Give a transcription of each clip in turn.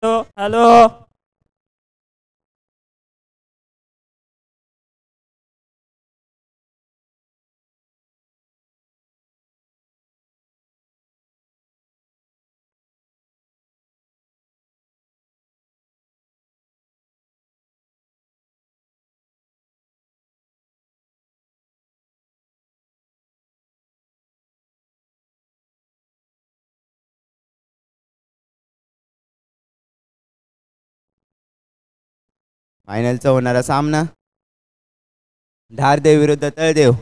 Hello hello. फायनलचा होणारा सामना धारदेव विरुद्ध तळदेव.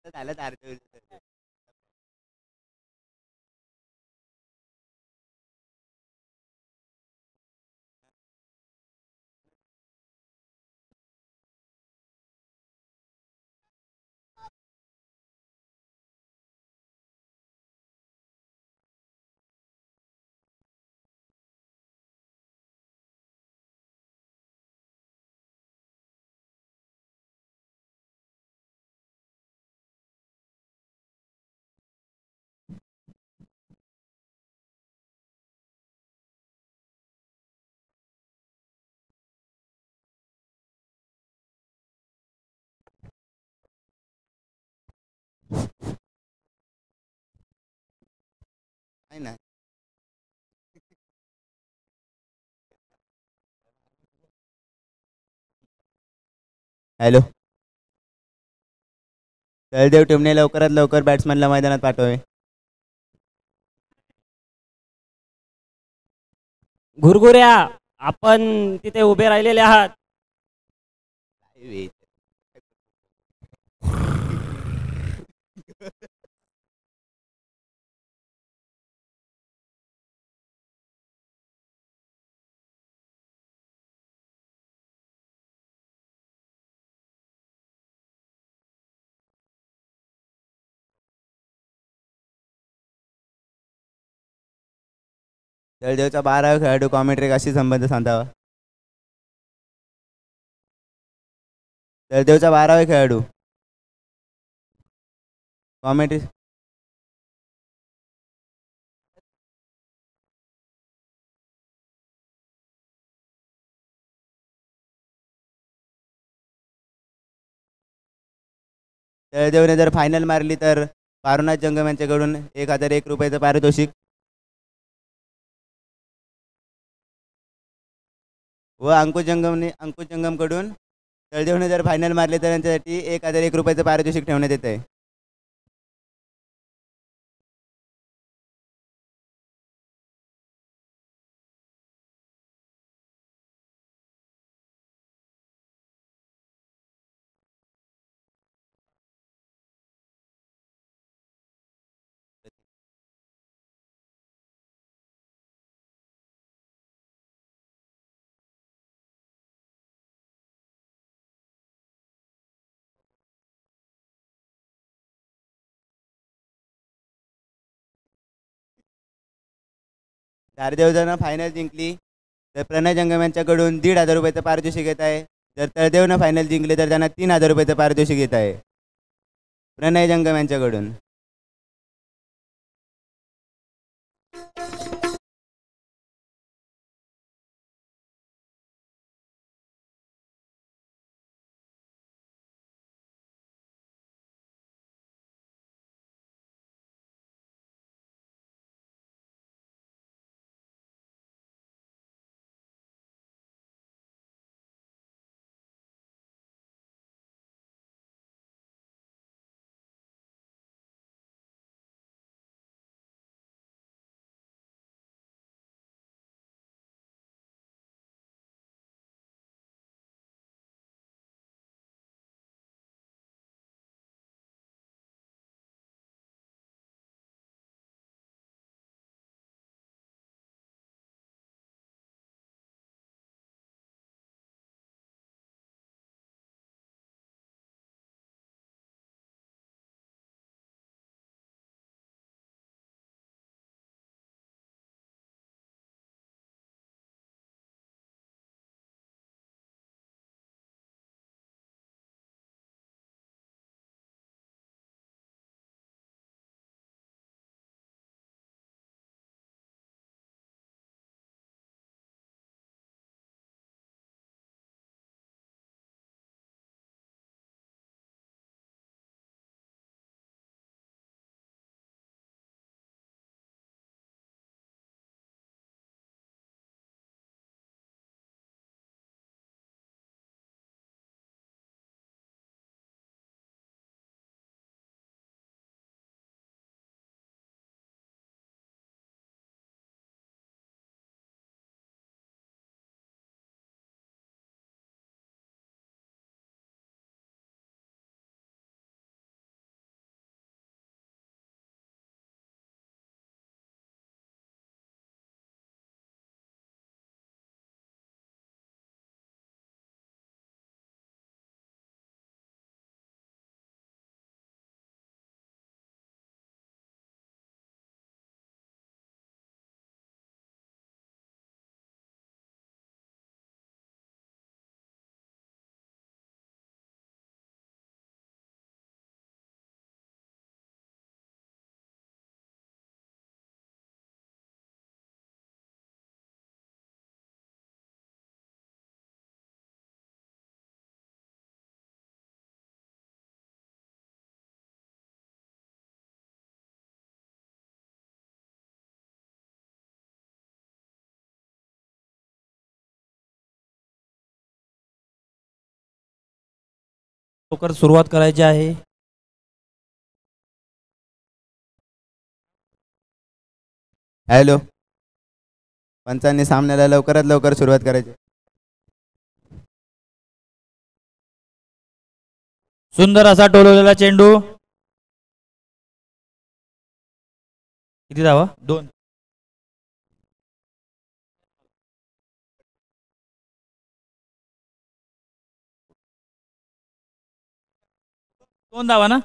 झालं धारदेव विरुद्ध तळदेव. आहे ना. हॅलो. तळदेव टीमने लवकरात लवकर बॅट्समॅनला मैदानात पाठवावे. घुरघुऱ्या, आपण तिथे उभे राहिलेले आहात. तळदेवचा 12वा खेळाडू कॉमेंट्री कशी संबंध साधावा. तळदेवचा 12वा खेळाडू कॉमेंट्री. तळदेवने जर फायनल मारली तर पारुनाथ जंगम यांच्याकडून 1001 रुपयाचं पारितोषिक व अंकुश जंगमकडून तळदेवने जर फायनल मारले तर त्यांच्यासाठी 1001 रुपयाचं पारितोषिक ठेवण्यात येत आहे. धारदेव जर फायनल जिंकली तर प्रणय जंगम यांच्याकडून 1,500 रुपयाचं पारितोषिक येत आहे. जर तळदेवनं फायनल जिंकले तर त्यांना 3,000 रुपयाचं पारितोषिक येत आहे प्रणय जंगम यांच्याकडून. लवकर सुरुवात करायची आहे. हॅलो, पंचांनी सामन्याला लवकरात लवकर सुरुवात करायची. सुंदर असा टोलवलेला चेंडू. किती धावा? 2. धावा ना.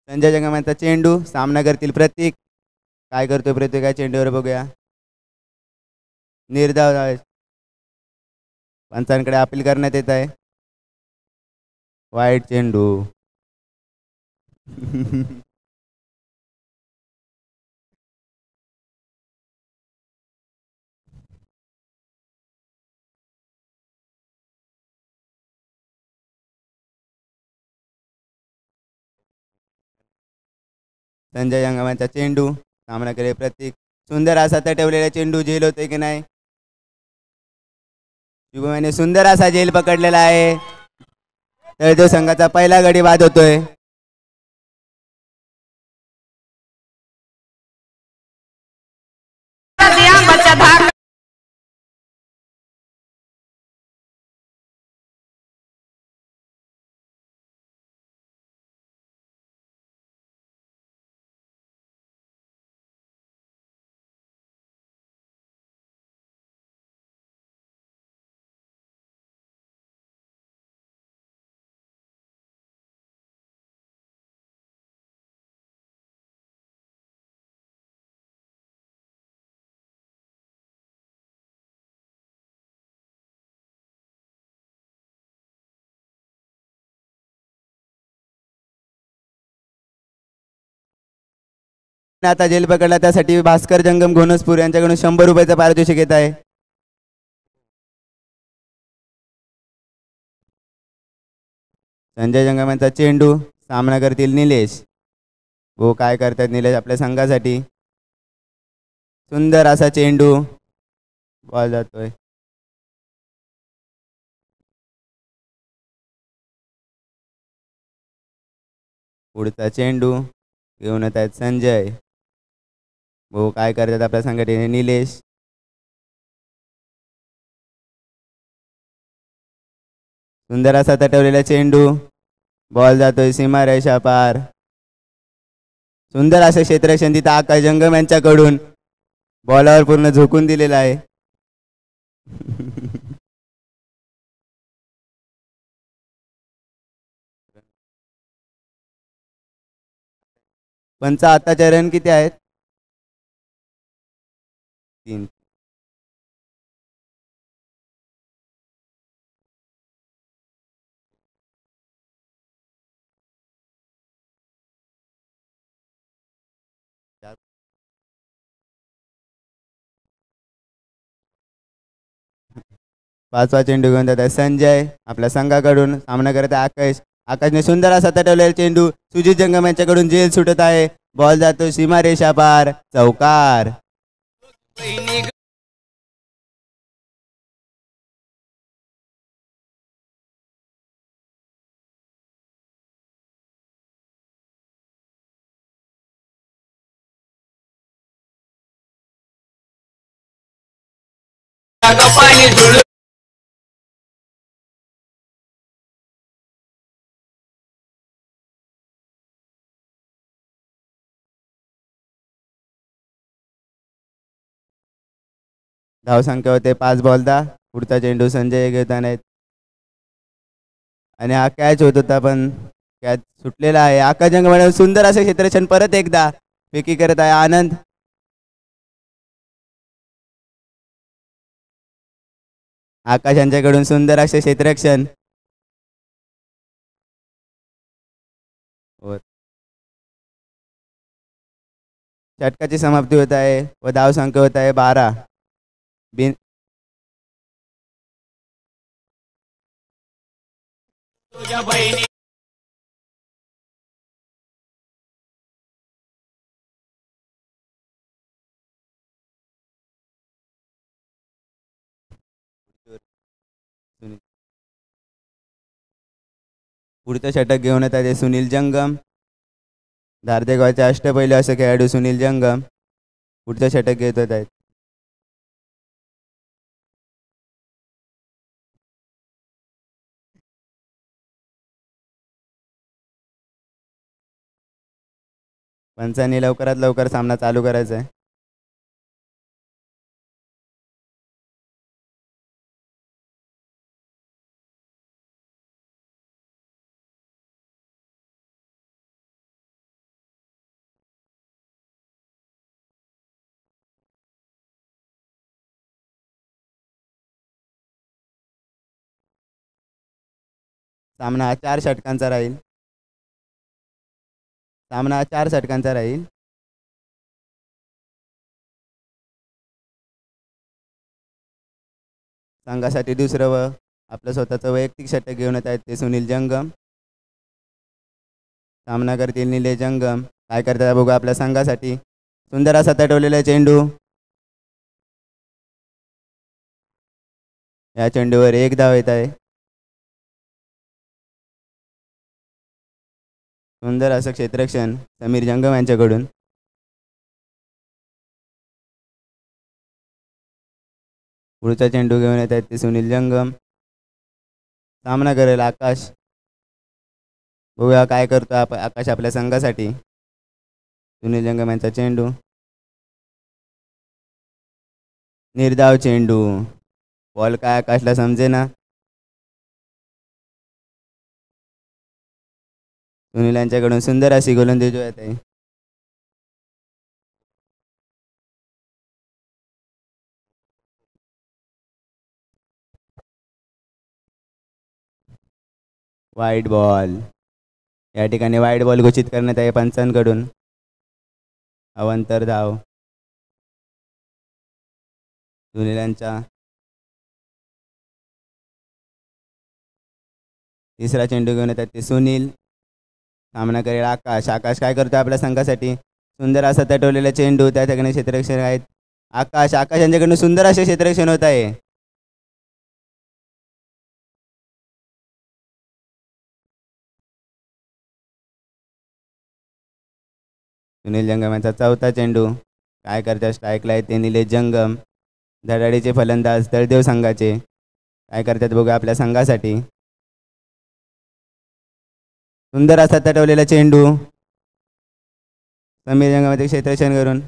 संजय जंगमांचा चेंडू, सामना करतील प्रतीक. काय करतोय प्रतीक या चेंडूवर बघूया. निर्धाव आहे. पंचांकडे अपील करण्यात येत आहे. वाईट चेंडू. संजय जंगमांचा चेंडू, सामना केले प्रतीक. सुंदर असा त्या ठेवलेला चेंडू झेल होते की नाही. शुभमने सुंदर असा झेल पकडलेला आहे. तळदेव संघाचा पहिला गडी बाद होतोय. आता जेल पकडला त्यासाठी भास्कर जंगम घोणसपूर यांच्याकडून 100 रुपयाचं पारितोषिक येत आहे. संजय जंगम यांचा चेंडू, सामना करतील निलेश. वो काय करतात निलेश आपल्या संघासाठी. सुंदर असा चेंडू, बॉल जातोय. पुढचा चेंडू घेऊन येत आहेत संजय. वो काय करतात आपल्या संघटने निलेश. सुंदर असा तटवलेला चेंडू, बॉल जातोय सीमा रेषा पार. सुंदर असं क्षेत्ररक्षण तिथं आकाश जंगम यांच्याकडून बॉलावर पूर्ण झोकून दिलेला आहे. पंच आताच्या रन किती आहेत? 3. 5वा चेंडू घेऊन जात आहे संजय आपल्या संघाकडून. सामना करत आहे आकाश. आकाशने सुंदर असा तटवलेला चेंडू, सुजित जंगम यांच्याकडून जेल सुटत आहे. बॉल जातो सीमा रेषा पार, चौकार. धाव संख्या होते 5 बॉलदा. पुढचा चेंडू संजय घेताना आणि हा कॅच होत होता पण कॅच सुटलेला आहे. आकाश जंगम सुंदर असे क्षेत्ररक्षण परत एकदा फेकी करत आहे आनंद. आकाश यांच्याकडून सुंदर असे क्षेत्ररक्षण. षटकाची समाप्ती होत आहे व धाव संख्या होत आहे 12. बिन पुढचं षटक घेऊन येत आहे सुनील जंगम. धारदेगावचे अष्टपैलू असे खेळाडू सुनील जंगम पुढचं षटक घेत होत आहेत. पंचांनी लवकरात लवकर सामना चालू करायचा आहे. सामना हा 4 षटकांचा राहील. सामना हा 4 षटकांचा राहील. संघासाठी दुसरं व आपलं स्वतःचं वैयक्तिक षटक घेऊन येत आहेत ते सुनील जंगम. सामना करतील निलेश जंगम. काय करतात बघू आपल्या संघासाठी. सुंदर असा तटवलेला चेंडू. या चेंडूवर 1 धाव येत आहे. सुंदर असं क्षेत्ररक्षण समीर जंगम यांच्याकडून. पुढचा चेंडू घेऊन येत आहेत ते सुनील जंगम. सामना करेल आकाश. बघूया काय करतो आकाश आपल्या संघासाठी. सुनील जंगम यांचा चेंडू. निर्धाव चेंडू. बॉल काय आकाशला समजेना. सुनील यांच्याकडून सुंदर अशी गोलंदाजी होत आहे. वाईट बॉल. या ठिकाणी वाईट बॉल घोषित करण्यात आहे पंचांकडून. अवांतर धाव सुनील यांचा. तिसरा चेंडू घेऊन येतात ते सुनील. सामना करेल आकाश. आकाश काय करतो आपल्या संघासाठी. सुंदर असा तटवलेला चेंडू. त्या ठिकाणी क्षेत्ररक्षण आहेत आकाश. आकाश यांच्याकडून सुंदर असे क्षेत्ररक्षण होत आहे. सुनील जंगम यांचा चौथा चेंडू. काय करतात स्ट्राईकला आहे ते निलेश जंगम. धडाडीचे फलंदाज तळदेव संघाचे. काय करतात बघू आपल्या संघासाठी. सुंदर असा तटवलेला चेंडू. समीर जंगमाचे क्षेत्ररक्षण करून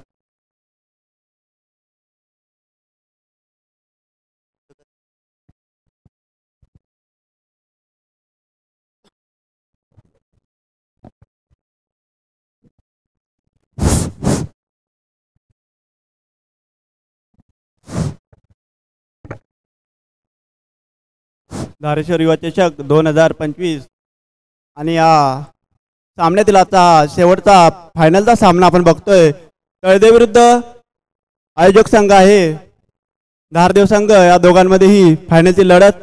धारेश्वर युवा चषक 2025 आणि या सामन्यातील आता शेवटचा फायनलचा सामना आपण बघतोय. तळदेव विरुद्ध आयोजक संघ आहे धारदेव संघ. या दोघांमध्येही फायनलची लढत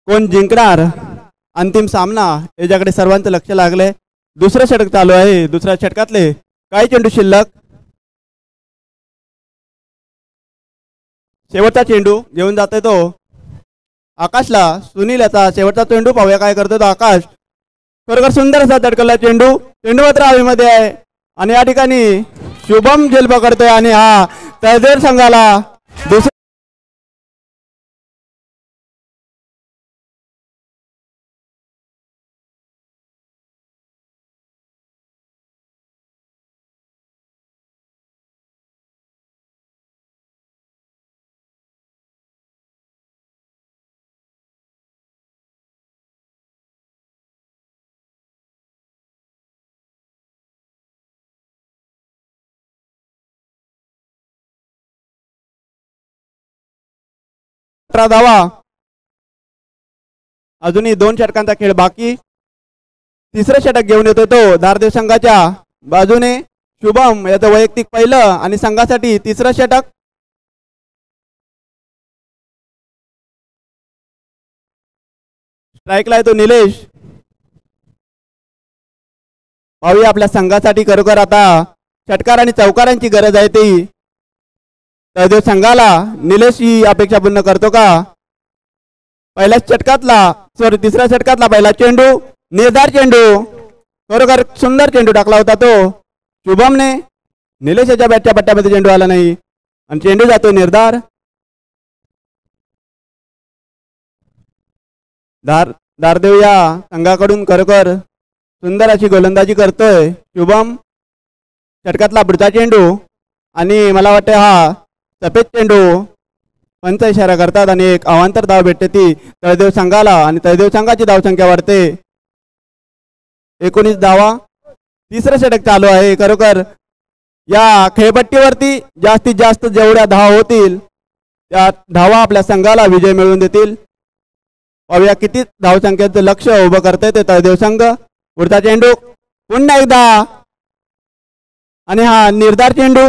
कोण जिंकणार अंतिम सामना याच्याकडे सर्वांचं लक्ष लागलंय. दुसरं षटक चालू आहे. दुसऱ्या षटकातले काही चेंडू शिल्लक. शेवटचा चेंडू घेऊन जातोय तो आकाशला. सुनील याचा शेवटचा चेंडू पाहूया काय करतो तो आकाश. खरोखर सुंदर असा तडकला चेंडू. चेंडू मात्र हवेमध्ये आहे आणि या ठिकाणी शुभम झेल पकडतोय आणि हा तळदेव संघाला दुसरा धावा. अजूनही 2 षटकांचा खेळ बाकी. तिसरं षटक घेऊन येतो तो धारदेव संघाच्या बाजूने शुभम याचं वैयक्तिक पहिलं आणि संघासाठी तिसरं षटक. स्ट्राईकला येतो निलेश. पाहूया आपल्या संघासाठी खरोखर आता षटकार आणि चौकारांची गरज आहे ती. तळदेव संघाला निलेश ही अपेक्षा पूर्ण करतो का. पहिल्या षटकातला तिसऱ्या षटकातला पहिला चेंडू निर्धार चेंडू, खरोखर सुंदर चेंडू टाकला होता तो शुभमने. निलेशच्या बॅटच्या पट्ट्यामध्ये चेंडू आला नाही आणि चेंडू जातो निर्धार. दारदेव या संघाकडून खरोखर सुंदर अशी गोलंदाजी करतोय शुभम. षटकातला पुढचा चेंडू आणि मला वाटतं हा सफेद चेंडू पंच इशारा करतात आणि एक अवांतर धाव भेटते ती तळदेव संघाला आणि तळदेव संघाची धावसंख्या वाढते 19 धावा. तिसरं षटक चालू आहे. खरोखर या खेळपट्टीवरती जास्तीत जास्त जेवढ्या धावा होतील त्या धावा आपल्या संघाला विजय मिळवून देतील. पाहूया किती धावसंख्येचं लक्ष उभं करते ते तळदेव संघ. पुढचा चेंडू पुन्हा एकदा आणि हा निर्धार चेंडू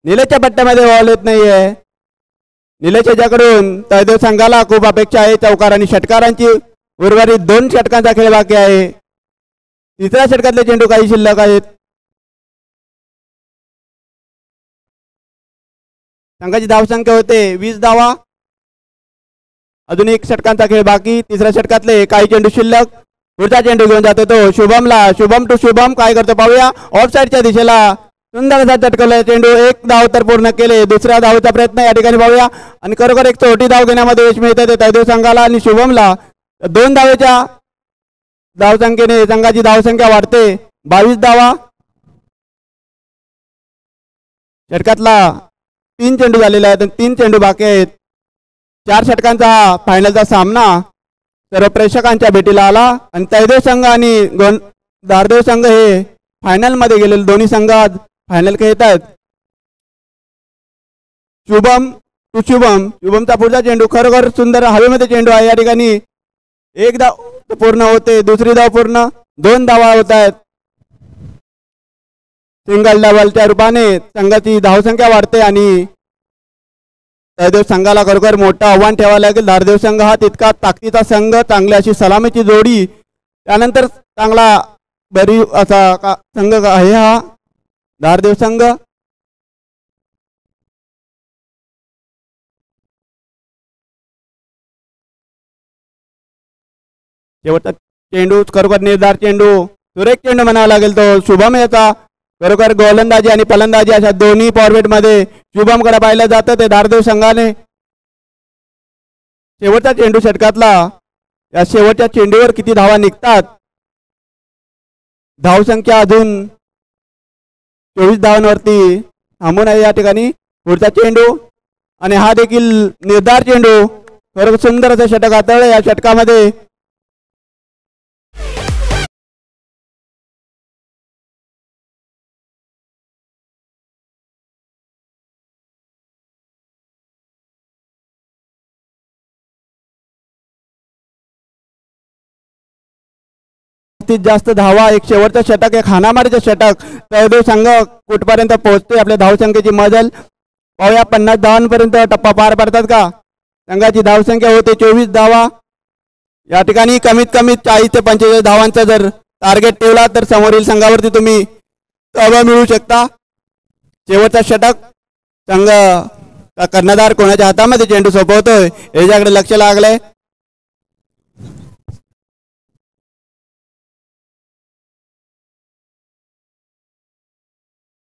निलेशच्या पट्ट्यामध्ये बॉल येत नाहीये. निलेश याच्याकडून तळदेव संघाला खूप अपेक्षा आहे चौकार आणि षटकारांची. उर्वरित 2 षटकांचा खेळ बाकी आहे. तिसऱ्या षटकातले चेंडू काही शिल्लक आहेत. संघाची धावसंख्या होते 20 धावा. अजून 1 षटकांचा खेळ बाकी. तिसऱ्या षटकातले काही चेंडू शिल्लक. पुढचा चेंडू घेऊन जातो तो शुभमला. शुभम टू शुभम काय करतो पाहूया. ऑफ साईडच्या दिशेला सुंदर असा चटकवलाय चेंडू. 1 धाव तर पूर्ण केले. दुसऱ्या धावचा प्रयत्न या ठिकाणी पाहूया आणि खरोखर एक छोटी धाव घेण्यामध्ये यश मिळते ते तळदेव संघाला आणि शुभमला. 2 धावेच्या धावसंख्येने संघाची धावसंख्या वाढते 22 धावा. षटकातला 3 चेंडू झालेले आहेत आणि 3 चेंडू बाकी आहेत. 4 षटकांचा हा फायनलचा सामना सर्व प्रेक्षकांच्या भेटीला आला आणि तळदेव संघ आणि दारदेव संघ हे फायनल मध्ये गेलेले दोन्ही संघ आज फायनल खेळत आहेत. शुभम टू शुभम. शुभमचा पुढचा चेंडू खरोखर सुंदर हवेमध्ये चेंडू आहे. या ठिकाणी 1 धाव पूर्ण होते. दुसरी धाव पूर्ण. 2 धावा होत आहेत. सिंगल डबलच्या रूपाने संघाची धावसंख्या वाढते आणि तळदेव संघाला खरोखर मोठं आव्हान ठेवावं लागेल. दारदेव संघ हा तितका ताकदीचा संघ, चांगली अशी सलामीची जोडी, त्यानंतर चांगला बरी असा संघ आहे हा दारदेव संघ. शेवटचा चेंडू खरोखर निर्धार चेंडू, सुरेख चेंडू म्हणावा लागेल तो शुभम याचा. खरोखर गोलंदाजी आणि फलंदाजी अशा दोन्ही फॉर्मेट मध्ये शुभमकडे पाहिलं जातं ते दारदेव संघाने. शेवटचा चेंडू षटकातला. या शेवटच्या चेंडूवर किती धावा निघतात. धावसंख्या अजून 24 धावांवरती थांबून आहे या ठिकाणी. पुढचा चेंडू आणि हा देखील निर्धार चेंडू. खरोखर सुंदर असं षटक हाताळलं. या षटकामध्ये जास्तीत जास्त धावा. एक शेवटचं षटक, एक हाणामारीचं षटक. तळदेव संघ कुठपर्यंत पोहोचतोय आपल्या धावसंख्येची मजल पाहूया. 50 धावांपर्यंत टप्पा पार पडतात का. संघाची धावसंख्या होते 24 धावा. या ठिकाणी कमीत कमी 40 ते 45 धावांचा जर टार्गेट ठेवला तर समोरील संघावरती तुम्ही ताबा मिळवू शकता. शेवटचा षटक. संघ कर्णधार कोणाच्या हातामध्ये चेंडू सोपवतोय याच्याकडे लक्ष लागलंय.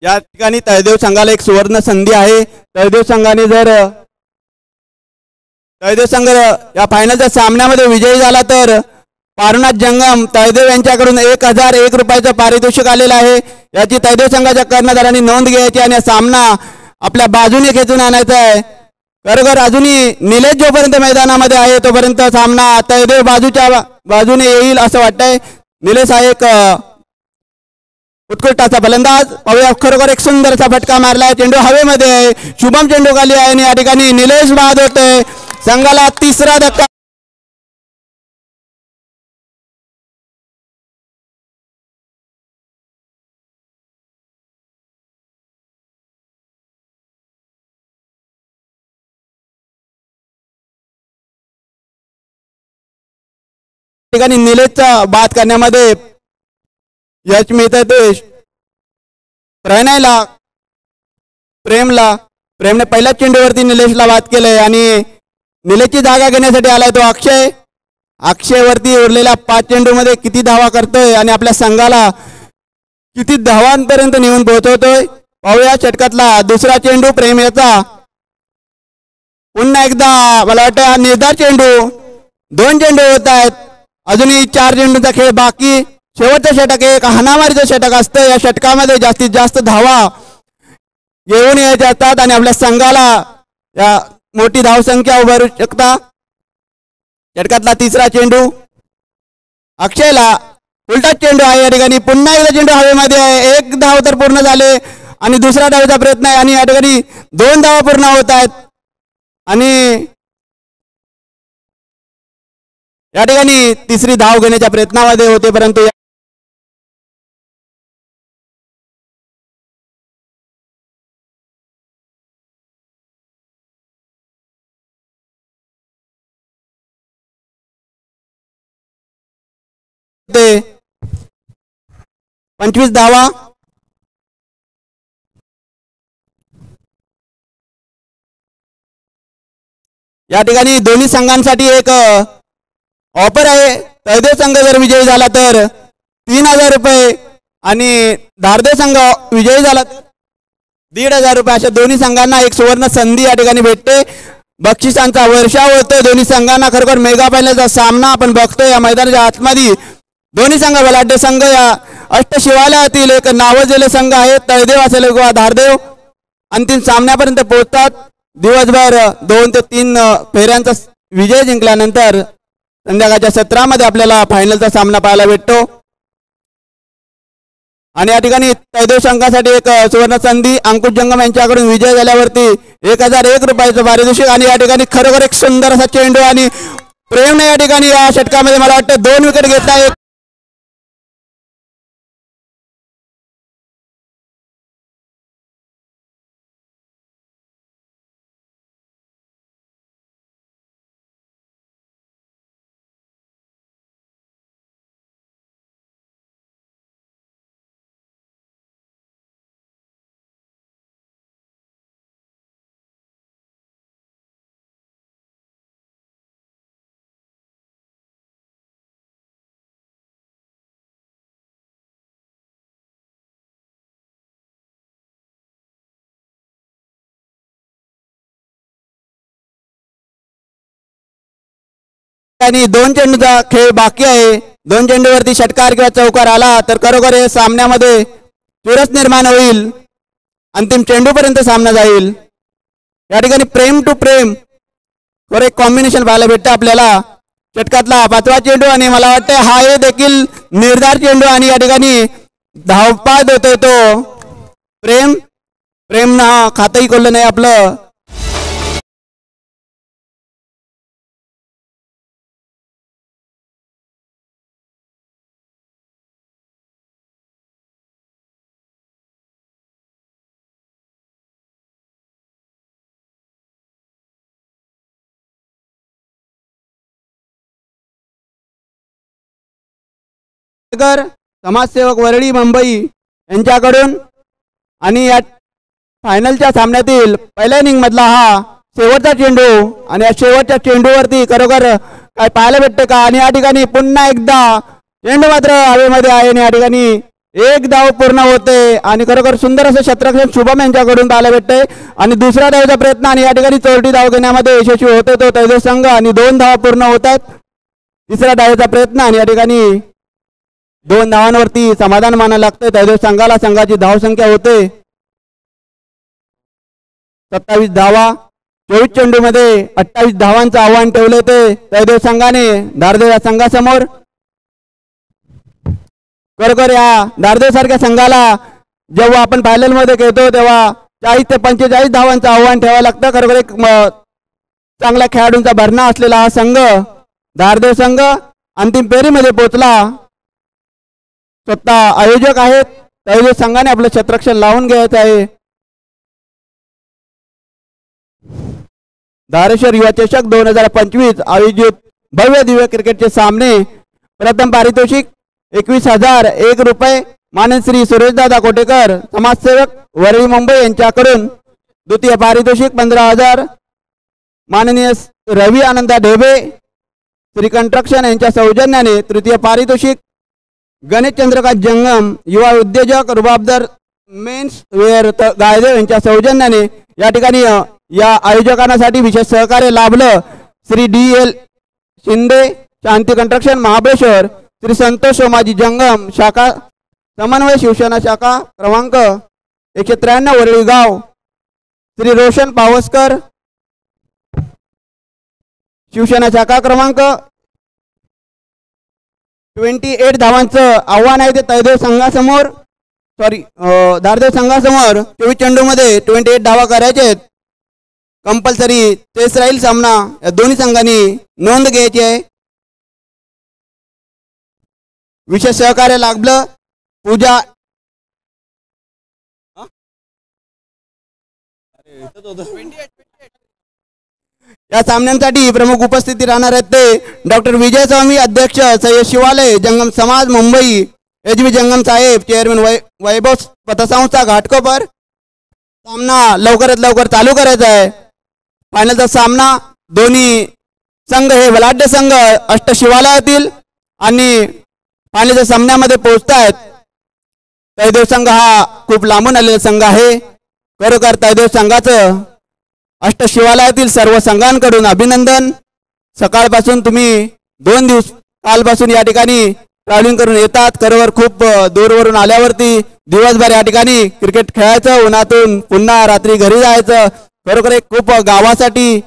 या ठिकाणी तळदेव संघाला एक सुवर्ण संधी आहे. तळदेव संघाने जर तळदेव संघ या फायनलच्या सामन्यामध्ये विजयी झाला तर पारुनाथ जंगम तळदेव यांच्याकडून 1001 रुपयाचं पारितोषिक आलेलं आहे. याची तळदेव संघाच्या कर्णधारांनी नोंद घ्यायची आणि सामना आपल्या बाजूने खेचून आणायचा आहे. खरोखर अजूनही निलेश जोपर्यंत मैदानामध्ये आहे तोपर्यंत सामना तळदेव बाजूने येईल असं वाटतंय. निलेश हा एक उत्कृष्ट असा फलंदाज. पाहूया खरोखर एक सुंदर असा फटका मारलाय. चेंडू हवेमध्ये आहे. शुभम चेंडू खाली आहे आणि या ठिकाणी निलेश बाद होतोय. संघाला 3रा धक्का. ठिकाणी निलेशचा बाद करण्यामध्ये यश मिळतं ते प्रणयला. प्रेमने पहिल्याच चेंडूवरती निलेशला बाद केलंय आणि निलेशची जागा घेण्यासाठी आलाय तो अक्षय. अक्षयवरती उरलेल्या 5 चेंडूमध्ये किती धावा करतोय आणि आपल्या संघाला किती धावांपर्यंत नेऊन पोहोचवतोय पाहूया. षटकातला दुसरा चेंडू प्रेम याचा. पुन्हा एकदा मला वाटतं हा निर्धार चेंडू. 2 चेंडू होत आहेत. अजूनही 4 चेंडूचा खेळ बाकी. शेवटचं षटक एक हाणामारीचं षटक असतं. या षटकामध्ये जास्तीत जास्त धावा घेऊन यायच्या असतात आणि आपल्या संघाला या मोठी धावसंख्या उभारू शकता. षटकातला तिसरा चेंडू अक्षयला उलटा चेंडू आहे या ठिकाणी. पुन्हा एकदा चेंडू हवेमध्ये आहे. 1 धाव तर पूर्ण झाले आणि दुसरा धावेचा प्रयत्न आहे आणि या ठिकाणी 2 धावा पूर्ण होत आहेत आणि या ठिकाणी तिसरी धाव घेण्याच्या प्रयत्नामध्ये होते परंतु ते 25 धावा. या ठिकाणी दोन्ही संघांसाठी एक ऑफर आहे. तळदेव संघ जर विजयी झाला तर 3000 रुपये आणि धारदेव संघ विजयी झाला तर 1500 रुपये. अशा दोन्ही संघांना एक सुवर्ण संधी या ठिकाणी भेटते. बक्षिसांचा वर्षाव होतोय दोन्ही संघांना. खरोखर मेगा फायनलचा सामना आपण बघतोय. या मैदानाच्या आतमध्ये दोन्ही संघ बलाढ्य संघ या अष्टशिवालयातील एक नावाजलेले संघ आहेत. तळदेव असेल किंवा धारदेव अंतिम सामन्यापर्यंत पोहोचतात. दिवसभर 2 ते 3 फेऱ्यांचा विजय जिंकल्यानंतर संध्याकाळच्या सत्रामध्ये आपल्याला फायनलचा सामना पाहायला भेटतो आणि या ठिकाणी तळदेव संघासाठी एक सुवर्ण संधी. अंकुश जंगम यांच्याकडून विजय झाल्यावरती 1001 रुपयाचं पारितोषिक आणि या ठिकाणी खरोखर एक सुंदर असा चेंडू आणि प्रेमने या ठिकाणी या षटकामध्ये मला वाटतं 2 विकेट घेतला. आणि 2 चेंडूचा खेळ बाकी आहे. 2 चेंडूवरती षटकार किंवा चौकार आला तर खरोखर हे सामन्यामध्ये चुरस निर्माण होईल. अंतिम चेंडूपर्यंत सामना जाईल. या ठिकाणी प्रेम टू प्रेम वर एक कॉम्बिनेशन पाहायला भेटतं आपल्याला. षटकातला 5वा चेंडू आणि मला वाटतं हा हे देखील निर्धार चेंडू आणि या ठिकाणी धावपाद होतोय तो प्रेम हा खातही खोललं नाही आपलं. समाजसेवक वरळी मुंबई यांच्याकडून आणि या फायनलच्या सामन्यातील पहिल्या इनिंग मधला हा शेवटचा चेंडू आणि या शेवटच्या चेंडूवरती खरोखर काय पाहायला भेटते का आणि या ठिकाणी पुन्हा एकदा चेंडू मात्र हवेमध्ये आहे आणि या ठिकाणी 1 धाव पूर्ण होते आणि खरोखर सुंदर असं क्षेत्ररक्षण शुभम यांच्याकडून पाहायला भेटते आणि दुसऱ्या धावेचा प्रयत्न आणि या ठिकाणी 4थी धाव घेण्यामध्ये यशस्वी होते तो तळदेव संघ आणि 2 धावा पूर्ण होत आहेत. तिसऱ्या धावेचा प्रयत्न आणि या ठिकाणी 2 धावांवरती समाधान मानायला लागतंय तळदेव संघाला. संघाची धावसंख्या होते 27 धावा. 24 चेंडूमध्ये 28 धावांचं आव्हान ठेवले ते तळदेव संघाने धारदेव या संघासमोर. खरोखर या धारदेव सारख्या संघाला जेव्हा आपण फायनल मध्ये खेळतो तेव्हा 40 ते 45 धावांचं आव्हान ठेवावं लागतं. खरोखर एक चांगल्या खेळाडूंचा भरणा असलेला हा संघ धारदेव संघ अंतिम फेरीमध्ये पोहोचला. स्वतः आयोजक आहेत. तळदेव संघाने आपलं क्षेत्ररक्षण लावून घ्यायचं आहे. धारेश्वर युवा चषक 2025 आयोजित भव्य दिव्य क्रिकेटचे सामने. प्रथम पारितोषिक 21,001 रुपये माननीय श्री सुरेशदादा कोटेकर समाजसेवक वरळी मुंबई यांच्याकडून. द्वितीय पारितोषिक 15,000 माननीय रवी आनंदा ढेबे श्री कंस्ट्रक्शन यांच्या सौजन्याने तृतीय पारितोषिक गणेश चंद्रकांत जंगम युवा उद्योजक रुबाबदार मेन्स वेअर गायदेव यांच्या सौजन्याने या ठिकाणी या आयोजकांसाठी विशेष सहकार्य लाभलं श्री DL शिंदे शांती कंस्ट्रक्शन महाबळेश्वर, श्री संतोष सोमाजी जंगम शाखा समन्वय शिवसेना शाखा क्रमांक 193 वरळी गाव, श्री रोशन पावसकर शिवसेना शाखा क्रमांक 28 धावांचं आव्हान आहे ते तळदेव संघासमोर धारदेव संघासमोर 24 चेंडूमध्ये 28 धावा करायचे आहेत. कंपल्सरी तेच राहील सामना. या दोन्ही संघांनी नोंद घ्यायची आहे. विशेष सहकार्य लाभलं पूजा या सामन्यांसाठी प्रमुख उपस्थिती राहणार आहेत ते डॉक्टर विजय स्वामी अध्यक्ष सय्यद शिवालय जंगम समाज मुंबई, HB जंगम साहेब चेअरमन वैभव पतसंस्था घाटकोपर. सामना लवकरात लवकर चालू करायचा आहे. फायनलचा सामना दोन्ही संघ हे बलाढ्य संघ अष्ट शिवालयातील आणि फायनलच्या सामन्यामध्ये पोहोचतायत. तळदेव संघ हा खूप लांबून आलेला संघ आहे. खरोखर तळदेव संघाचं अष्ट शिवालयातील सर्व संघांकडून अभिनंदन. सकाळपासून तुम्ही 2 दिवस कालपासून या ठिकाणी ट्रॅव्हलिंग करून येतात. खरोखर खूप दूरवरून आल्यावरती दिवसभर या ठिकाणी क्रिकेट खेळायचं, उन्हातून पुन्हा रात्री घरी जायचं. खरोखर एक खूप गावासाठी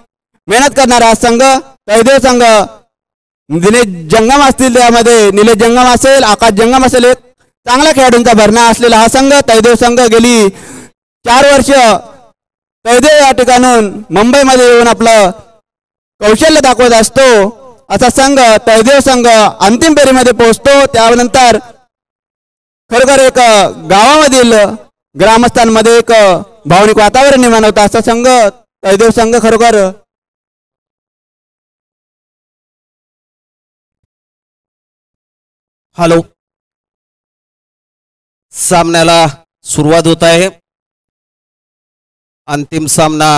मेहनत करणारा हा संघ तळदेव संघ. निलेश जंगम असतील, त्यामध्ये निलेश जंगम असेल, आकाश जंगम असेल, एक चांगल्या खेळाडूंचा भरणा असलेला हा संघ तळदेव संघ गेली 4 वर्ष तळदेव या ठिकाणून मुंबईमध्ये येऊन आपलं कौशल्य दाखवत असतो. असा संघ तळदेव संघ अंतिम फेरीमध्ये पोहोचतो. त्यानंतर खरोखर एक गावामधील ग्रामस्थांमध्ये एक भावनिक वातावरण निर्माण होतं. असा संघ तळदेव संघ खरोखर हॅलो, सामन्याला सुरुवात होत आहे. अंतिम सामना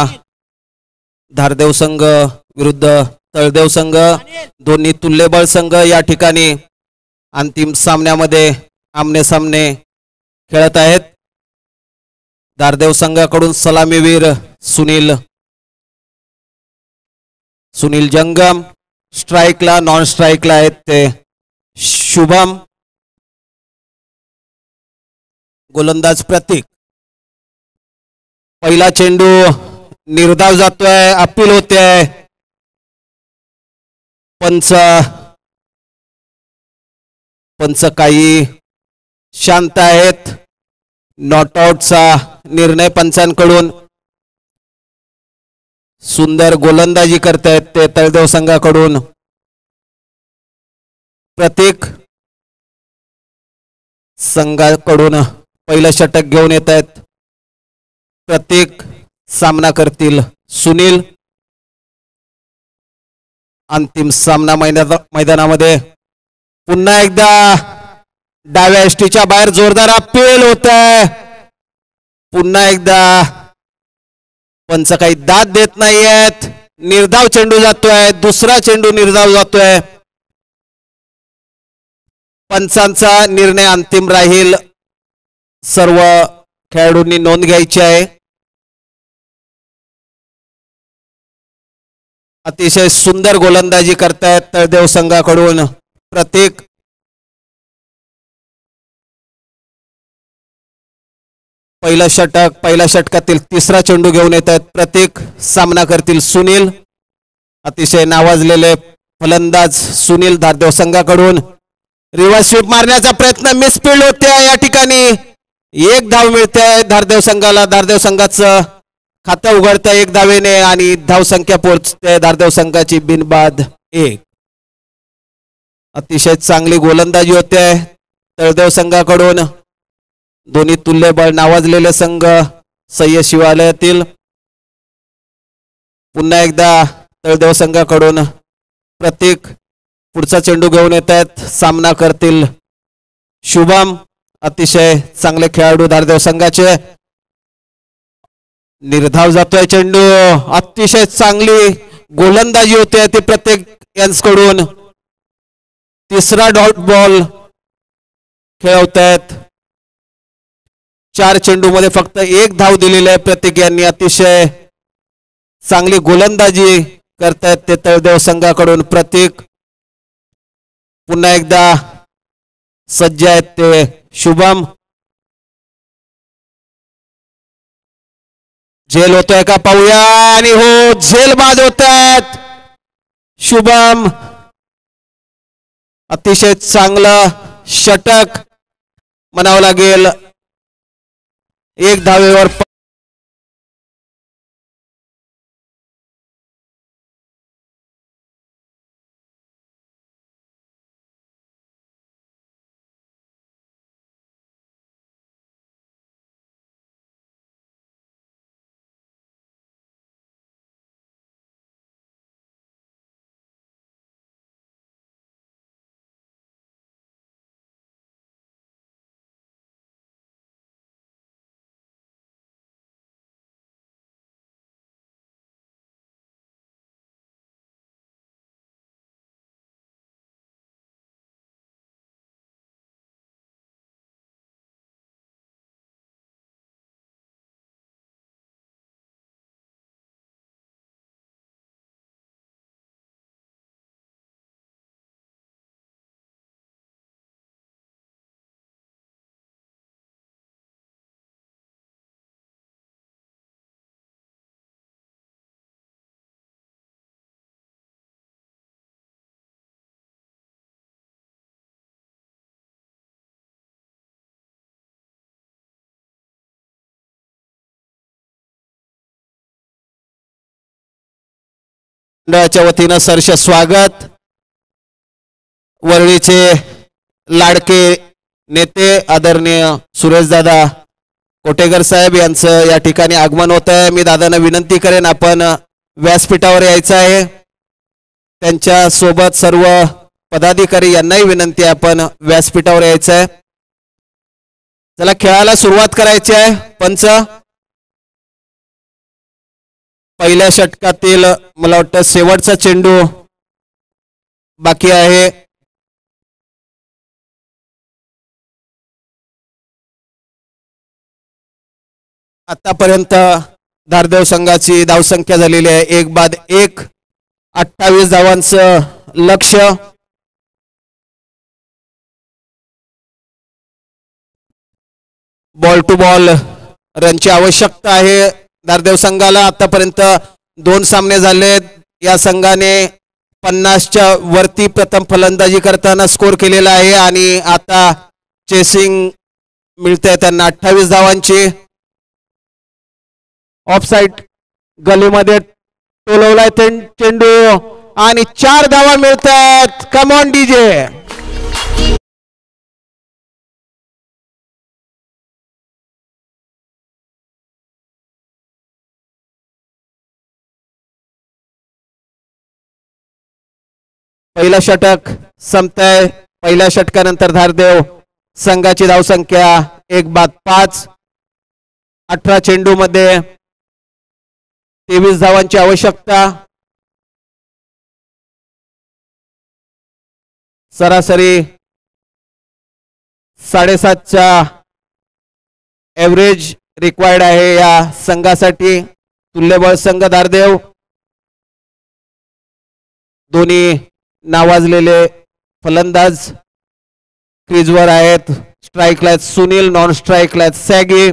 धारदेव संघ विरुद्ध तळदेव संघ, दोन्ही तुल्यबळ संघ या ठिकाणी अंतिम सामन्यामध्ये आमने सामने खेळत आहेत. धारदेव संघाकडून सलामीवीर सुनील जंगम, स्ट्राईकला नॉन स्ट्राईकला आहेत ते शुभम, गोलंदाज प्रतीक. पहिला चेंडू निर्धाव जातोय, अपील होते. पंच काही शांत आहेत. नॉट आउटचा निर्णय पंचांकडून. सुंदर गोलंदाजी करतायत ते तळदेव संघाकडून प्रतीक. संघाकडून पहिलं षटक घेऊन येत आहेत प्रतीक. सामना करतील सुनील. अंतिम सामना मैदानामध्ये पुन्हा एकदा डाव्या एसटीच्या बाहेर जोरदार अपील होत आहे. पुन्हा एकदा पंच काही दाद देत नाहीयेत. निर्धाव चेंडू जातोय, दुसरा चेंडू निर्धाव जातोय. पंचांचा निर्णय अंतिम राहील. सर्व खेळाडूंनी नोंद घ्यायची आहे. अतिशय सुंदर गोलंदाजी करतायत तळदेव संघाकडून प्रतीक. पहिल्या षटकातील तिसरा चेंडू घेऊन येत आहेत प्रतीक. सामना करतील सुनील. अतिशय नावाजलेले फलंदाज सुनील धारदेव संघाकडून. रिव्हर्स स्वीप मारण्याचा प्रयत्न मिसफील्ड होते. या ठिकाणी 1 धाव मिळते धारदेव संघाला. धारदेव संघाचं खातं उघडतं 1 धावेने आणि धावसंख्या पोहोचते धारदेव संघाची बिनबाद 1. अतिशय चांगली गोलंदाजी होते तळदेव संघाकडून. दोन्ही तुल्यबळ नावाजलेले संघ सय्यद शिवालयातील. पुन्हा एकदा तळदेव संघाकडून प्रतीक. पुढचा चेंडू घेऊन येत आहेत. सामना करतील शुभम. अतिशय चांगले खेळाडू धारदेव संघाचे. निर्धाव जातोय चेंडू. अतिशय चांगली गोलंदाजी होते ती प्रत्येक यांकडून. तिसरा डॉट बॉल खेळवतायत. 4 चेंडूमध्ये फक्त 1 धाव दिलेली आहे. प्रत्येक यांनी अतिशय चांगली गोलंदाजी करतायत ते तळदेव संघाकडून. प्रत्येक पुन्हा एकदा सज्ज आहेत ते शुभम. झेल होतोय का पाहूया. आणि हो, झेल बाद होत आहेत. शुभम अतिशय चांगलं षटक म्हणावं लागेल. 1 धावेवर मंडळाच्या वतीनं सहर्ष स्वागत. वरळीचे लाडके नेते आदरणीय सुरेशदादा कोटेकर साहेब यांचं या ठिकाणी आगमन होत आहे. मी दादांना विनंती करेन आपण व्यासपीठावर यायचं आहे. त्यांच्या सोबत सर्व पदाधिकारी यांनाही विनंती आहे आपण व्यासपीठावर यायचं आहे. चला खेळायला सुरुवात करायची आहे. पंच पहिल्या षटकातील मला वाटतं शेवटचा चेंडू बाकी आहे. आतापर्यंत धारदेव संघाची धावसंख्या झालेली आहे 1 बाद 1. 28 धावांचं लक्ष्य. बॉल टू बॉल रनची आवश्यकता आहे धारदेव संघाला. आतापर्यंत 2 सामने झालेत. या संघाने 50च्या वरती प्रथम फलंदाजी करताना स्कोर केलेला आहे आणि आता चेसिंग मिळते त्यांना 28 धावांची. ऑफसाइड गलीमध्ये टोलवलाय चेंडू आणि 4 धावा मिळतात. Come on DJ. पहिला षटक संपतंय. पहिल्या षटकानंतर धारदेव संघाची धावसंख्या 1 बाद 5. 18 चेंडू मध्ये 23 धावांची आवश्यकता. सरासरी 7.5चा एव्हरेज रिक्वायर्ड आहे या संघासाठी. तुल्यबळ संघ धारदेव. दोन्ही नावाजलेले फलंदाज क्रीजवर आहेत. स्ट्राईकला आहेत सुनील, नॉन स्ट्राईकला आहेत सॅगी.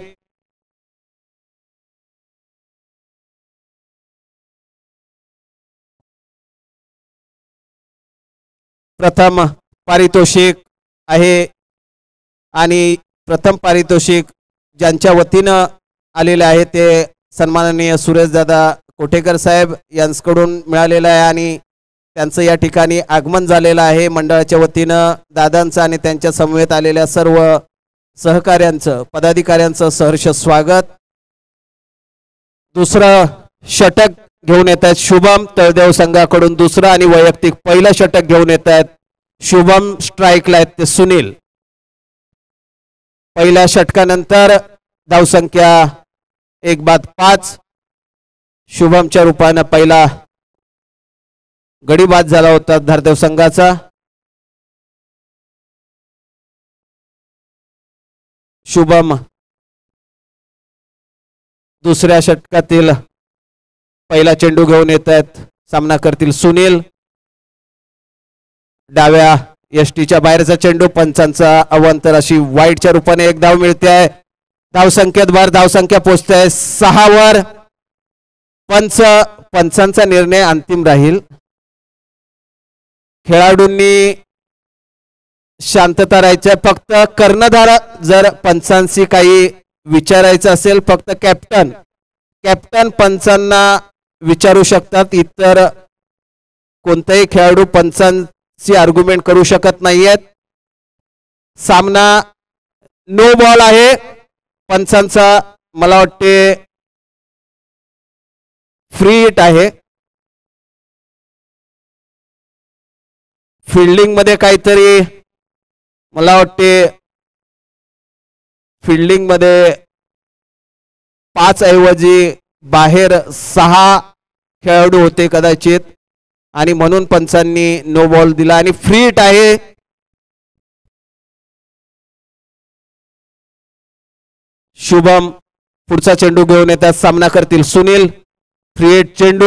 प्रथम पारितोषिक आहे आणि प्रथम पारितोषिक ज्यांच्या वतीनं आलेले आहे ते सन्माननीय सुरेशदादा कोटेकर साहेब यांच्याकडून मिळालेलं आहे आणि त्यांचं या ठिकाणी आगमन झालेलं आहे. मंडळाच्या वतीनं दादांचं आणि त्यांच्या समवेत आलेल्या सर्व सहकाऱ्यांचं पदाधिकाऱ्यांचं सहर्ष स्वागत. दुसरं षटक घेऊन येत आहेत शुभम. तळदेव संघाकडून दुसरं आणि वैयक्तिक पहिलं षटक घेऊन येत आहेत शुभम. स्ट्राईकला आहेत ते सुनील. पहिल्या षटकानंतर धावसंख्या 1 बाद 5. शुभमच्या रूपानं पहिला गडी बाद झाला होता धारदेव संघाचा. शुभम दुसऱ्या षटकातील पहिला चेंडू घेऊन येत आहेत. सामना करतील सुनील. डाव्या यष्टीच्या बाहेरचा चेंडू, पंचांचा अवांतर अशी वाईटच्या रूपाने एक धाव मिळते आहे. धावसंख्येत भर, धावसंख्या पोहोचते आहे 6 वर. पंचांचा निर्णय अंतिम राहील. खेळाडूंनी शांतता राहायचं. फक्त कर्णधार जर पंचांशी काही विचारायचं असेल, फक्त कॅप्टन पंचांना विचारू शकतात. इतर कोणताही खेळाडू पंचांशी आर्ग्युमेंट करू शकत नाहीयेत. सामना नो बॉल आहे. पंचांचा मला वाटते फ्री हिट आहे. फिल्डिंग मध्ये काहीतरी मला वाटते फिल्डिंग मध्ये 5 ऐवजी बाहेर 6 खेळाडू होते कदाचित, आणि म्हणून पंचांनी नो बॉल दिला आणि फ्री हिट आहे. शुभम पुढचा चेंडू घेऊन येतात. सामना करतील सुनील. फ्री हिट चेंडू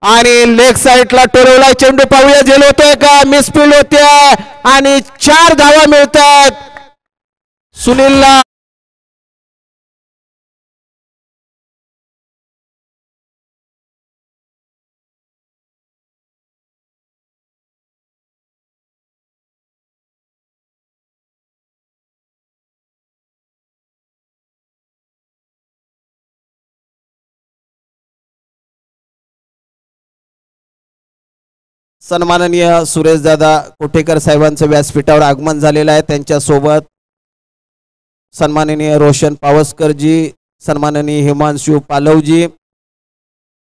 आणि लेग साइडला टोलवलाय चेंडू. पाहूया झेल होतोय का, मिसफील्ड होते आणि 4 धावा मिळतात सुनीलला. सन्माननीय सुरेशदादा कोठेकर साहेबांचं व्यासपीठावर आगमन झालेलं आहे. त्यांच्यासोबत सन्माननीय रोशन पावसकरजी, सन्माननीय हिमांशु पालवजी,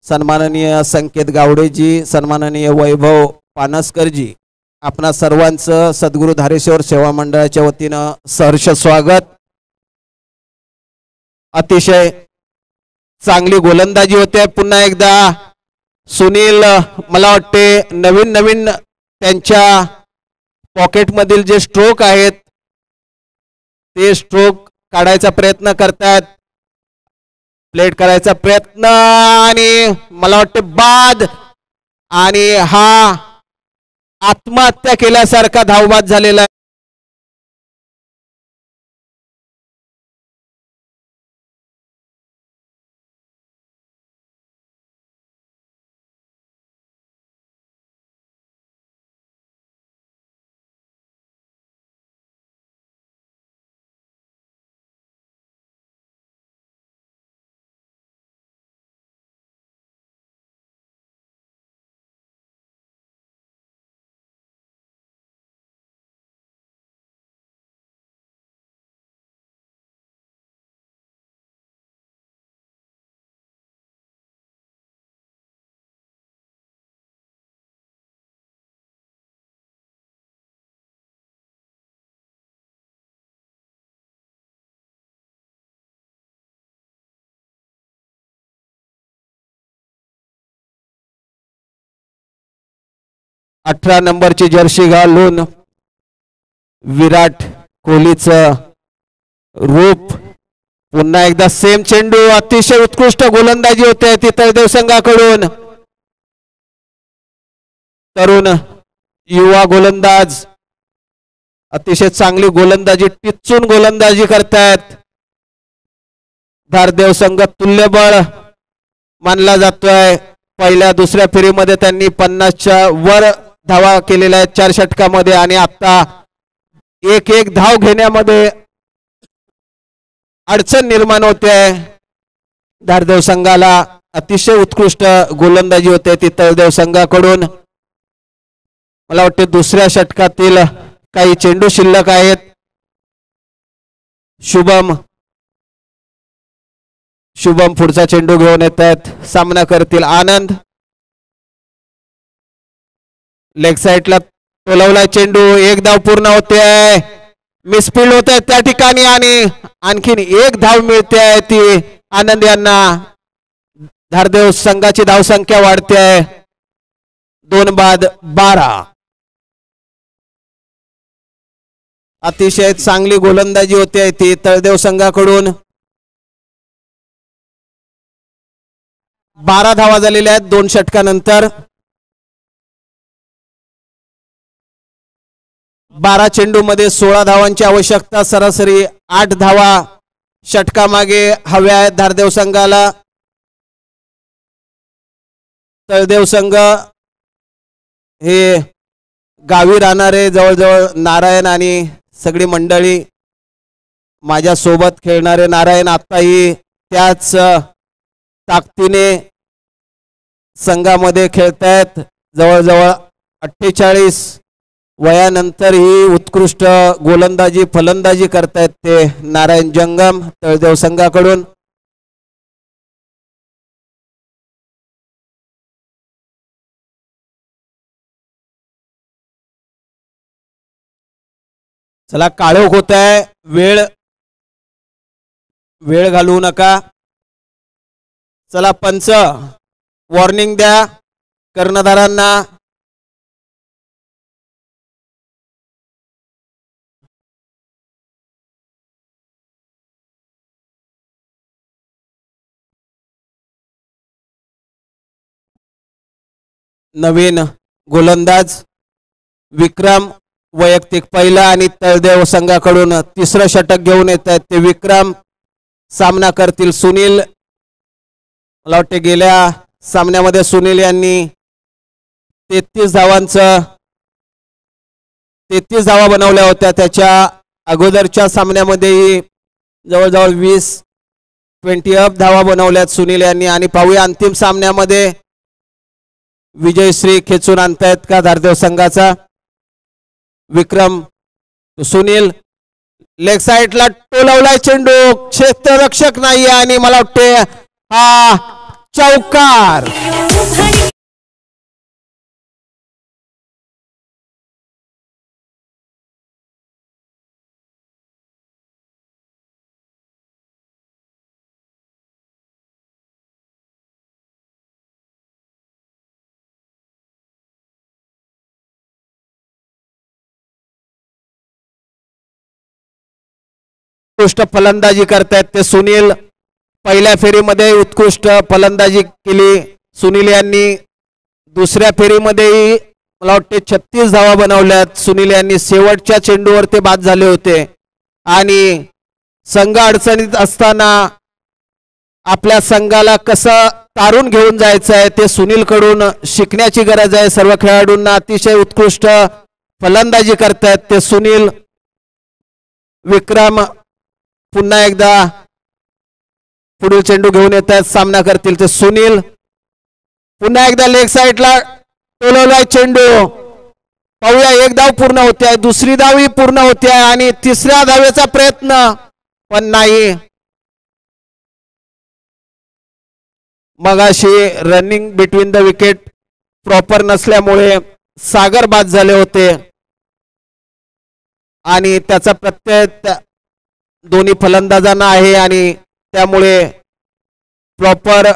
सन्माननीय संकेत गावडेजी, सन्माननीय वैभव पानसकरजी, आपणा सर्वांचं सद्गुरू धारेश्वर सेवा मंडळाच्या वतीनं सहर्ष स्वागत. अतिशय चांगली गोलंदाजी होते. पुन्हा एकदा सुनील मला वाटते नवीन त्यांच्या पॉकेटमधील जे स्ट्रोक आहेत ते स्ट्रोक काढायचा प्रयत्न करतात, प्लेट करायचा प्रयत्न, आणि मला वाटते बाद, आणि हा आत्महत्या केल्यासारखा धावबाद झालेला आहे. अठरा नंबरची जर्सी घालून विराट कोहलीचं रूप. पुन्हा एकदा सेम चेंडू. अतिशय उत्कृष्ट गोलंदाजी होते ती तळदेव संघाकडून. तरुण युवा गोलंदाज अतिशय चांगली गोलंदाजी, टिच्चून गोलंदाजी करतायत. धारदेव संघ तुल्यबळ मानला जातोय. पहिल्या दुसऱ्या फेरीमध्ये त्यांनी 50च्या वर धावा केलेल्या आहेत 4 षटकामध्ये, आणि आता एक धाव घेण्यामध्ये अडचण निर्माण होते. धारदेव संघाला अतिशय उत्कृष्ट गोलंदाजी होते ती तळदेव संघाकडून. मला वाटते दुसऱ्या षटकातील काही चेंडू शिल्लक आहेत. शुभम पुढचा चेंडू घेऊन येत आहेत. सामना करतील आनंद. लेग साइडला टोलवलाय चेंडू. एक धाव पूर्ण होते, मिसफील्ड होत आहे त्या ठिकाणी, आणि आणखीन एक धाव मिळते आहे ती आनंद यांना. धारदेव संघाची धावसंख्या वाढते आहे 2 बाद 12. अतिशय चांगली गोलंदाजी होते ती तळदेव संघाकडून. 12 धावा झालेल्या आहेत 2 षटकानंतर. 12 चेंडूमध्ये 16 धावांची आवश्यकता. सरासरी 8 धावा षटकामागे हव्या आहेत धारदेव संघाला. तळदेव संघ हे गावी राहणारे जवळजवळ नारायण आणि सगळी मंडळी माझ्या सोबत खेळणारे नारायण आत्ताही त्याच ताकदीने संघामध्ये खेळतायत. जवळजवळ 48 वयानंतर ही उत्कृष्ट गोलंदाजी फलंदाजी करतायत ते नारायण जंगम तळदेव संघाकडून. चला काळोख होत आहे. वेळ घालवू नका. चला पंच वॉर्निंग द्या कर्णधारांना. नवीन गोलंदाज विक्रम वैयक्तिक पहिला आणि तळदेव संघाकडून 3रं षटक घेऊन येत आहेत ते विक्रम. सामना करतील सुनील. मला वाटते गेल्या सामन्यामध्ये सुनील यांनी 33 धावा बनवल्या होत्या. त्याच्या अगोदरच्या सामन्यामध्येही जवळजवळ 20 अप धावा बनवल्यात सुनील यांनी. आणि पाहूया अंतिम सामन्यामध्ये विजयश्री खेचून आणतायत का धारदेव संघाचा. विक्रम सुनील लेग साइडला टोलवलाय चेंडू. क्षेत्ररक्षक नाही आणि मला वाटते हा चौकार. उत्कृष्ट फलंदाजी करतायत ते सुनील. पहिल्या फेरीमध्ये उत्कृष्ट फलंदाजी केली सुनील यांनी. दुसऱ्या फेरीमध्येही मला वाटते 36 धावा बनवल्यात सुनील यांनी. शेवटच्या चेंडूवर ते बाद झाले होते. आणि संघ अडचणीत असताना आपल्या संघाला कसं तारून घेऊन जायचं आहे ते सुनील कडून शिकण्याची गरज आहे. सर्व खेळाडूंना अतिशय उत्कृष्ट फलंदाजी करतायत ते सुनील. विक्रम पुन्हा एकदा पुढील चेंडू घेऊन येत आहेत. सामना करतील ते सुनील. पुन्हा एकदा लेग साइडला टोलवलाय चेंडू. पाहूया एक धाव पूर्ण होते आहे. दुसरी धावही पूर्ण होते आहे आणि 3ऱ्या धावेचा प्रयत्न पण नाही. मगाशी running between the wicket proper नसल्यामुळे सागर बाद झाले होते आणि त्याचा प्रत्यय दोन्ही फलंदाजांना आहे आणि त्यामुळे प्रॉपर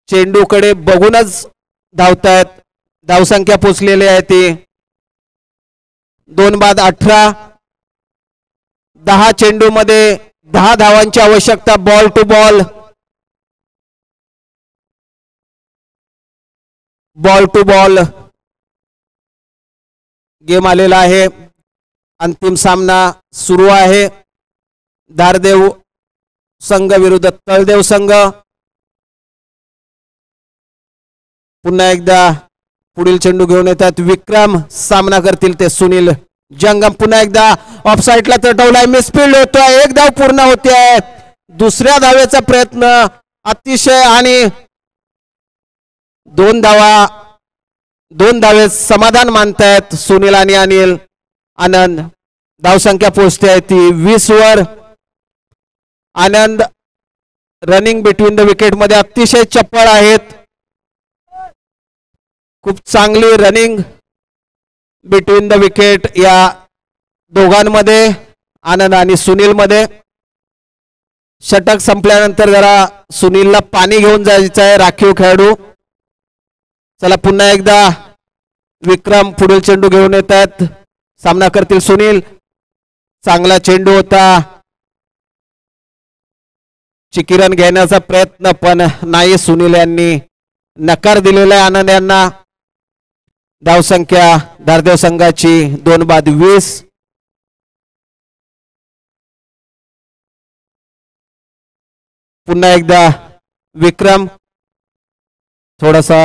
चेंडूकडे बघूनच धावतायत. धावसंख्या पोचलेली आहे ती 2 बाद 18. 10 चेंडूमध्ये 10 धावांची आवश्यकता. बॉल टू बॉल गेम आलेला आहे. अंतिम सामना सुरू आहे. धारदेव संघ विरुद्ध तळदेव संघ. पुन्हा एकदा पुढील चेंडू घेऊन येतात विक्रम. सामना करतील ते सुनील जंगम. पुन्हा एकदा ऑफ साइडला तटवलाय. मिसफील्ड होतोय. एक धाव पूर्ण होते आहे. दुसऱ्या धावेचा प्रयत्न अतिशय आणि 2 धावे समाधान मानतायत सुनील आणि अनिल आनंद. धावसंख्या पोहोचते आहे ती 20 वर. आनंद रनिंग बिटवीन द विकेट मध्ये अतिशय चपळ आहेत. खूप चांगली रनिंग बिटवीन द विकेट या दोघांमध्ये आनंद आणि सुनील मध्ये. षटक संपल्यानंतर जरा सुनीलला पाणी घेऊन जायचं आहे राखीव खेळाडू. चला पुन्हा एकदा विक्रम पुढील चेंडू घेऊन येतात. सामना करतील सुनील. चांगला चेंडू होता, चिकिरण घेण्याचा प्रयत्न पण नाही, सुनील यांनी नकार दिलेला आहे आनंद यांना. धावसंख्या धारदेव संघाची 2-20. पुन्हा एकदा विक्रम थोडासा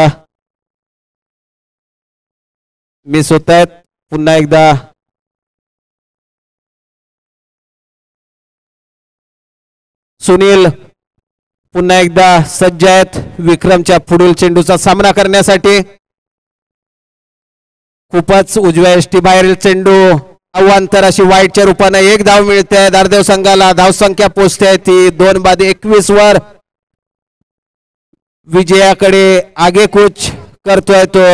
मिस होत आहेत. पुन्हा एकदा सुनील पुन्हा एकदा सज्ज आहेत विक्रमच्या पुढील चेंडूचा सामना करण्यासाठी. खूपच उजव्या यष्टी बाहेरील चेंडू, अवांतर अशी वाईटच्या रूपाने 1 धाव मिळते धारदेव संघाला. धावसंख्या पोहोचते आहे ती 2-21 वर. विजयाकडे आगेकूच करतोय तो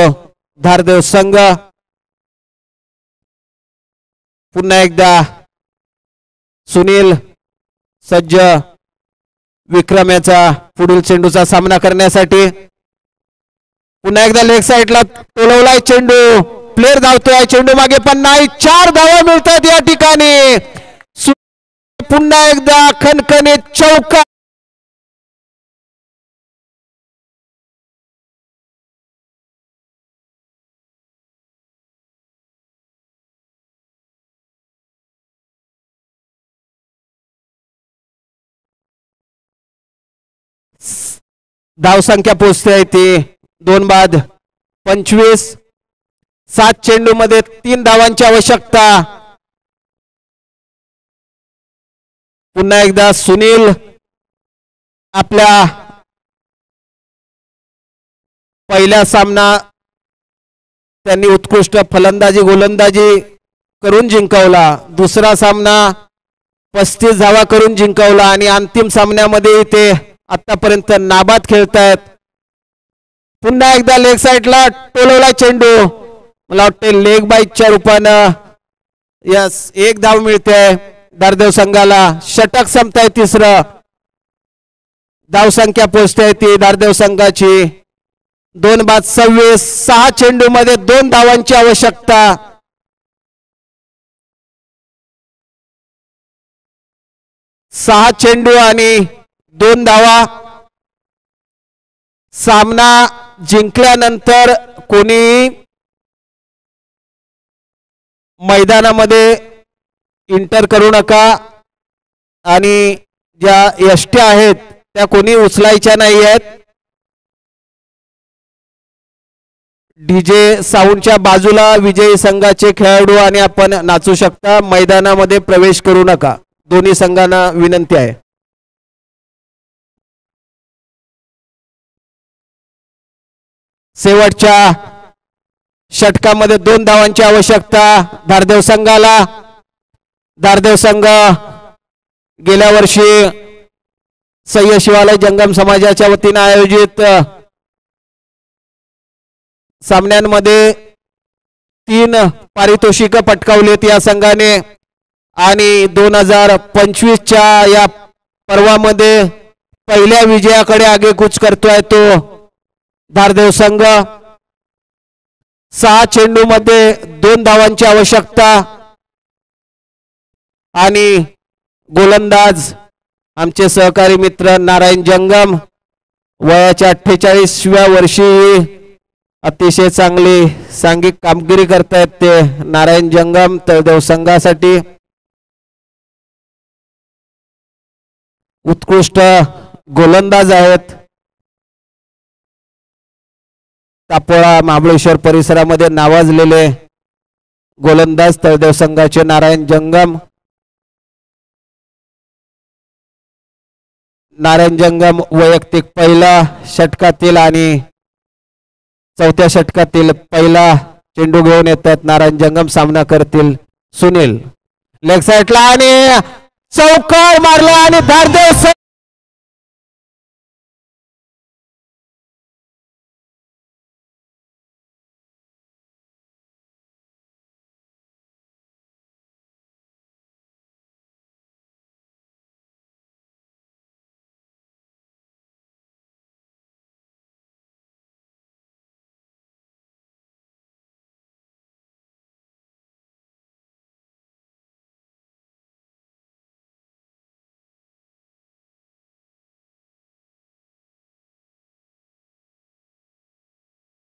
धारदेव संघ. पुन्हा एकदा सुनील सज्ज विक्रम याचा पुढील चेंडूचा सामना करण्यासाठी. पुन्हा एकदा लेग साइडला टोलवलाय चेंडू, प्लेयर धावतोय, चेंडू मागे पण नाही. 4 धावा मिळतात या ठिकाणी. पुन्हा एकदा खणखणीत चौका. धावसंख्या पोहोचते आहे ती 2-25. 7 चेंडू मध्ये 3 धावांची आवश्यकता. पुन्हा एकदा सुनील आपल्या पहिला सामना त्यांनी उत्कृष्ट फलंदाजी गोलंदाजी करून जिंकवला. दुसरा सामना 35 धावा करून जिंकवला आणि अंतिम सामन्यामध्ये ते आतापर्यंत नाबाद खेळतायत. पुन्हा एकदा लेग साइडला टोलवला चेंडू, मला वाटते लेग बाईटच्या रूपानं. यस, 1 धाव मिळते धारदेव संघाला. षटक संपताय तिसरं. धावसंख्या पोहोचते ती धारदेव संघाची 2-26. 6 चेंडू मध्ये 2 धावांची आवश्यकता. सहा चेंडू आणि 2 धावा. सामना जिंकल्यानंतर कोणी मैदानामध्ये इंटर करू नका आणि ज्या यष्ट्या आहेत त्या कोणी उचलायच्या नाही आहेत. डीजे साऊंडच्या बाजूला विजयी संघाचे खेळाडू आणि आपण नाचू शकता. मैदानामध्ये प्रवेश करू नका. दोन्ही संघांना विनंती आहे. शेवटच्या षटकामध्ये 2 धावांची आवश्यकता धारदेव संघाला. धारदेव संघ गेल्या वर्षी सह्य शिवालय जंगम समाजाच्या वतीने आयोजित सामन्यांमध्ये 3 पारितोषिक पटकावलीत या संघाने आणि 2025च्या या पर्वामध्ये पहिल्या विजयाकडे आगेकूच करतोय तो धारदेव संघ. 6 चेंडू मध्ये 2 धावांची आवश्यकता आणि गोलंदाज आमचे सहकारी मित्र नारायण जंगम. वयाच्या 48व्या वर्षी अतिशय चांगली सांघिक कामगिरी करतायत ते नारायण जंगम तळदेव संघासाठी. उत्कृष्ट गोलंदाज आहेत. तापोळा महाबळेश्वर परिसरामध्ये नावाजलेले गोलंदाज तळदेव संघाचे नारायण जंगम. नारायण जंगम वैयक्तिक पहिला षटकातील आणि 4थ्या षटकातील पहिला चेंडू घेऊन येतात. नारायण जंगम सामना करतील सुनील. लेग साइडला आणि चौकार मारला आणि धारदेव